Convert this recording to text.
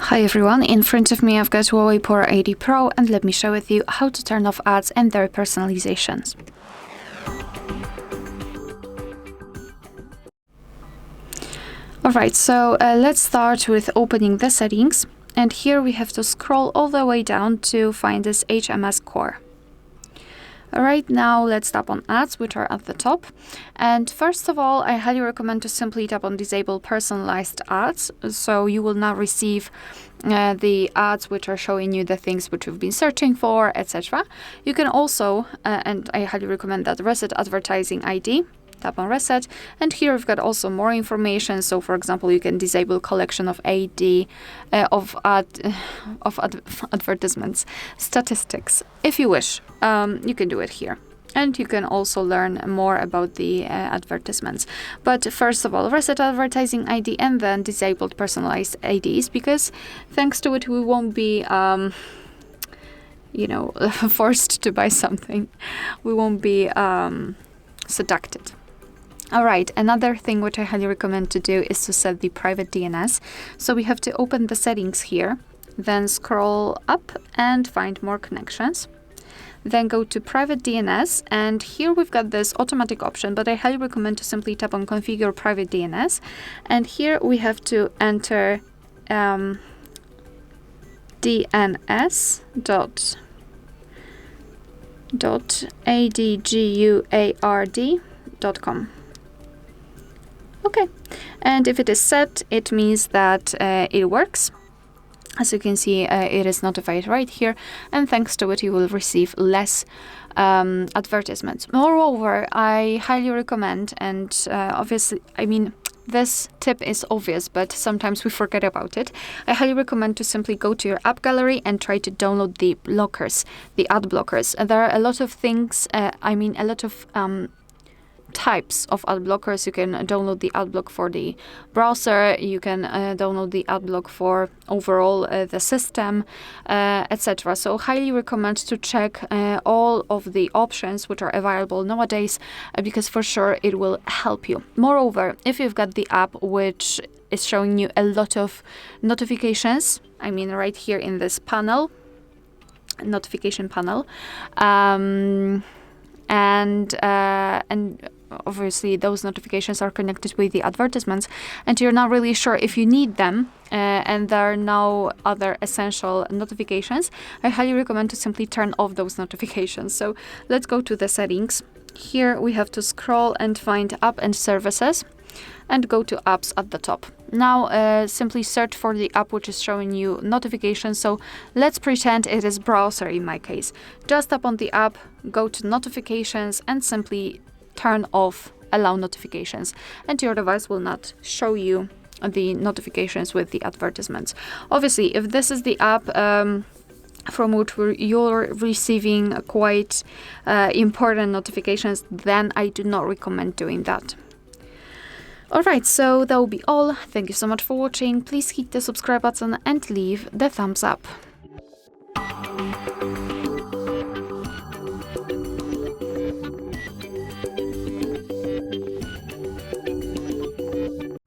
Hi everyone, in front of me I've got HUAWEI Pura 80 Pro, and let me share with you how to turn off ads and their personalizations. Alright, so let's start with opening the settings, and here we have to scroll all the way down to find this HMS Core. Alright, now let's tap on ads, which are at the top. And first of all, I highly recommend to simply tap on disable personalized ads, so you will now receive the ads which are showing you the things which you've been searching for, etc. You can also, and I highly recommend that, reset advertising ID. Tap on reset, and here we've got also more information. So for example, you can disable collection of advertisements statistics if you wish. You can do it here, and you can also learn more about the advertisements. But first of all, reset advertising ID and then disabled personalized IDs, because thanks to it we won't be forced to buy something. We won't be seduced. Alright, another thing which I highly recommend to do is to set the private DNS. So we have to open the settings here, then scroll up and find more connections. Then go to private DNS, and here we've got this automatic option, but I highly recommend to simply tap on configure private DNS. And here we have to enter dns.adguard.com. Okay, and if it is set, it means that it works. As you can see, it is notified right here, and thanks to it you will receive less advertisements. Moreover, I highly recommend, and obviously, I mean, this tip is obvious, but sometimes we forget about it. I highly recommend to simply go to your AppGallery and try to download the blockers, the ad blockers. There are a lot of things, a lot of types of ad blockers. You can download the ad block for the browser, you can download the ad block for overall the system, etc. So highly recommend to check all of the options which are available nowadays, because for sure it will help you. Moreover, if you've got the app which is showing you a lot of notifications, I mean right here in this panel, notification panel, and obviously those notifications are connected with the advertisements, and you're not really sure if you need them, and there are no other essential notifications, I highly recommend to simply turn off those notifications. So let's go to the settings. Here we have to scroll and find app and services, and go to apps at the top. Now simply search for the app which is showing you notifications. So let's pretend it is browser in my case. Just tap on the app, go to notifications, and simply turn off allow notifications, and your device will not show you the notifications with the advertisements. Obviously, if this is the app from which you're receiving quite important notifications, then I do not recommend doing that. Alright, so that will be all. Thank you so much for watching. Please hit the subscribe button and leave the thumbs up.